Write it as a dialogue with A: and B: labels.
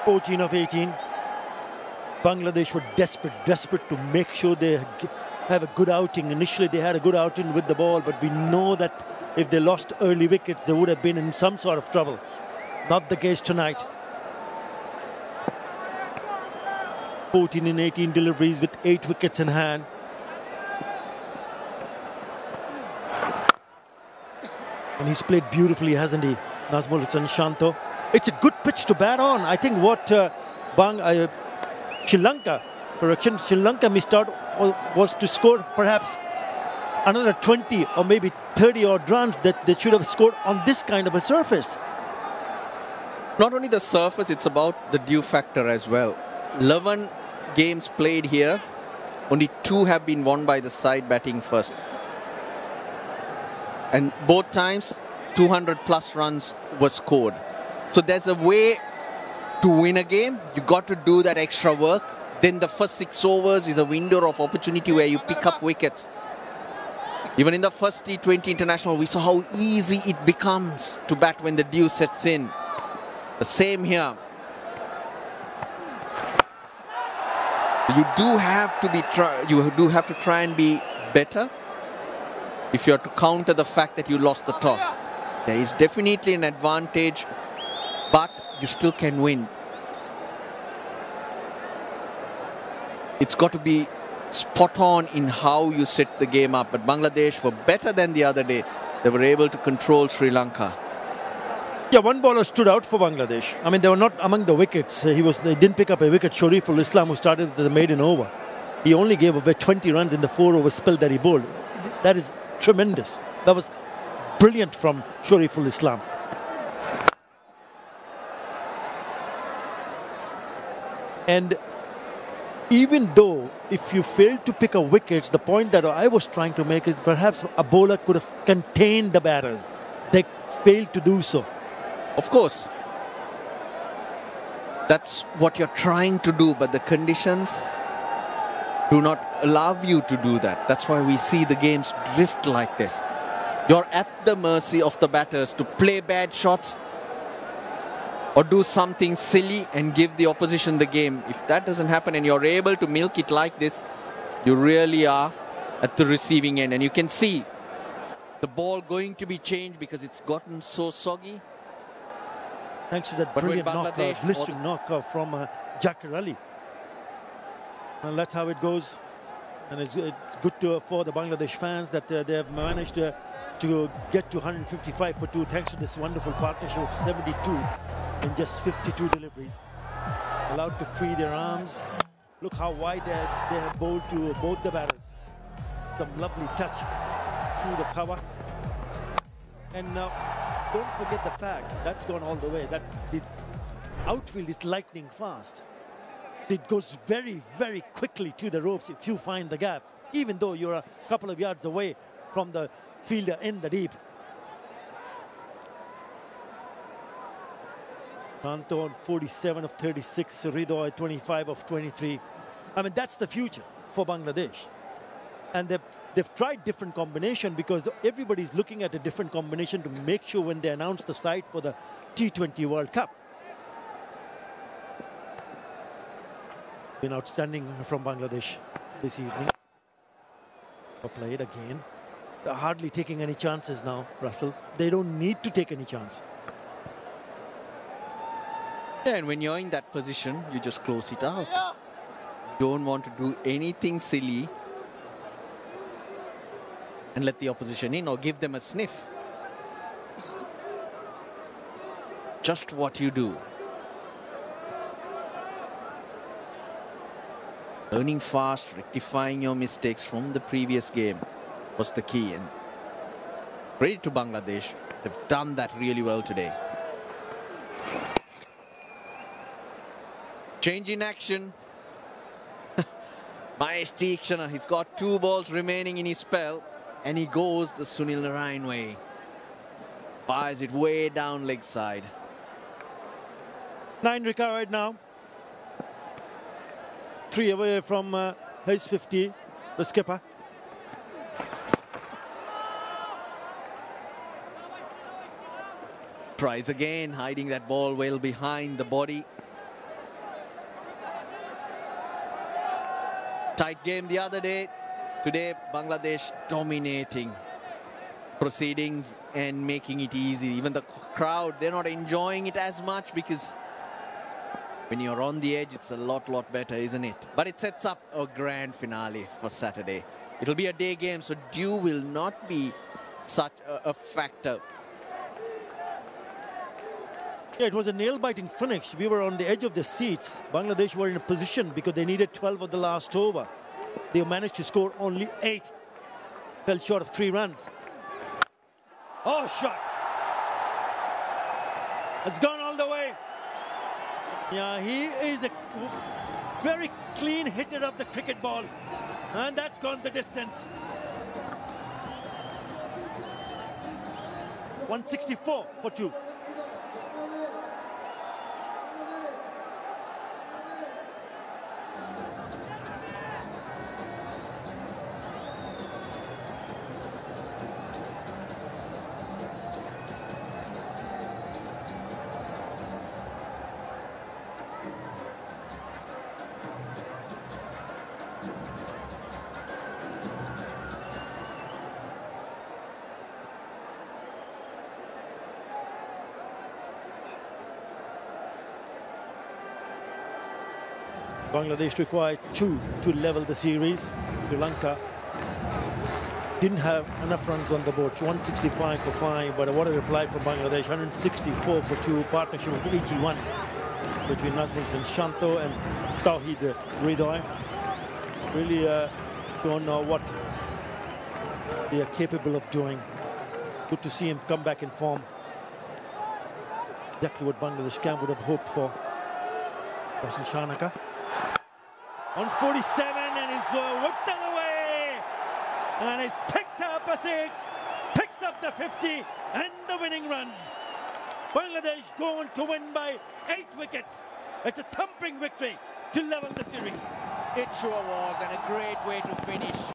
A: 14 of 18. Bangladesh were desperate to make sure they have a good outing. Initially, they had a good outing with the ball, but we know that if they lost early wickets, they would have been in some sort of trouble. Not the case tonight. 14 in 18 deliveries with 8 wickets in hand. And he's played beautifully, hasn't he, Nazmul Hussain Shanto? It's a good pitch to bat on. I think what Sri Lanka missed out was to score perhaps another 20 or maybe 30 odd runs that they should have scored on this kind of a surface.
B: Not only the surface, it's about the dew factor as well. 11 games played here, only 2 have been won by the side batting first. And both times, 200 plus runs were scored. So there's a way to win a game. You got to do that extra work. Then the first 6 overs is a window of opportunity where you pick up wickets. Even in the first T20 international, we saw how easy it becomes to bat when the dew sets in. The same here. You do have to try and be better if you are to counter the fact that you lost the toss. There is definitely an advantage, but you still can win. It's got to be spot on in how you set the game up. But Bangladesh were better than the other day. They were able to control Sri Lanka.
A: Yeah, one bowler stood out for Bangladesh. I mean, they were not among the wickets. They didn't pick up a wicket. Shariful Islam, who started the maiden over. He only gave away 20 runs in the 4-over spell that he bowled. That is tremendous. That was brilliant from Shariful Islam. And even though if you fail to pick up wickets, the point that I was trying to make is perhaps a bowler could have contained the batters. They failed to do so.
B: Of course. That's what you're trying to do, but the conditions do not allow you to do that. That's why we see the games drift like this. You're at the mercy of the batters to play bad shots or do something silly and give the opposition the game. If that doesn't happen and you're able to milk it like this, you really are at the receiving end. And you can see the ball going to be changed because it's gotten so soggy.
A: Thanks to that brilliant blistering knock from Jakar Ali. And that's how it goes. And it's good for the Bangladesh fans that they have managed to get to 155 for 2 thanks to this wonderful partnership of 72 in just 52 deliveries. Allowed to free their arms. Look how wide they have bowled to both the batters. Some lovely touch through the cover. And now, don't forget the fact that's gone all the way, that the outfield is lightning fast. It goes very, very quickly to the ropes if you find the gap, even though you're a couple of yards away from the fielder in the deep. Shanto on 47 of 36, Rido at 25 of 23. I mean, that's the future for Bangladesh. And they've tried different combination because everybody's looking at a different combination to make sure when they announce the side for the T20 World Cup. Been outstanding from Bangladesh this evening. Played again. They're hardly taking any chances now, Russell. They don't need to take any chance.
B: Yeah, and when you're in that position, you just close it out. Don't want to do anything silly and let the opposition in or give them a sniff. Just what you do. Learning fast, rectifying your mistakes from the previous game was the key. And credit to Bangladesh, they've done that really well today. Change in action. Mahesh Theekshana, he's got 2 balls remaining in his spell. And he goes the Sunil Narine way. Fires it way down leg side.
A: 9 recovered now. 3 away from his 50, the skipper.
B: Tries again, hiding that ball well behind the body. Tight game the other day. Today, Bangladesh dominating proceedings and making it easy. Even the crowd, they're not enjoying it as much because when you're on the edge, it's a lot better, isn't it? But it sets up a grand finale for Saturday. It'll be a day game, so dew will not be such a factor.
A: Yeah, it was a nail-biting finish. We were on the edge of the seats. Bangladesh were in a position because they needed 12 of the last over. They managed to score only 8. Fell short of 3 runs. Oh, shot! It's gone all the way. Yeah, he is a very clean hitter of the cricket ball. And that's gone the distance. 164 for 2. Bangladesh required 2 to level the series. Sri Lanka didn't have enough runs on the board. 165 for 5, but what a reply from Bangladesh. 164 for 2, partnership of 81 between Nazmuddin Shanto and Tawhid Hridoy. Really shown what they are capable of doing. Good to see him come back in form. Exactly what Bangladesh camp would have hoped for. Wasim Shanaka. On 47, and he's whipped that away, and he's picked up a 6, picks up the 50 and the winning runs. Bangladesh going to win by 8 wickets. It's a thumping victory to level the series.
B: It sure was, and a great way to finish.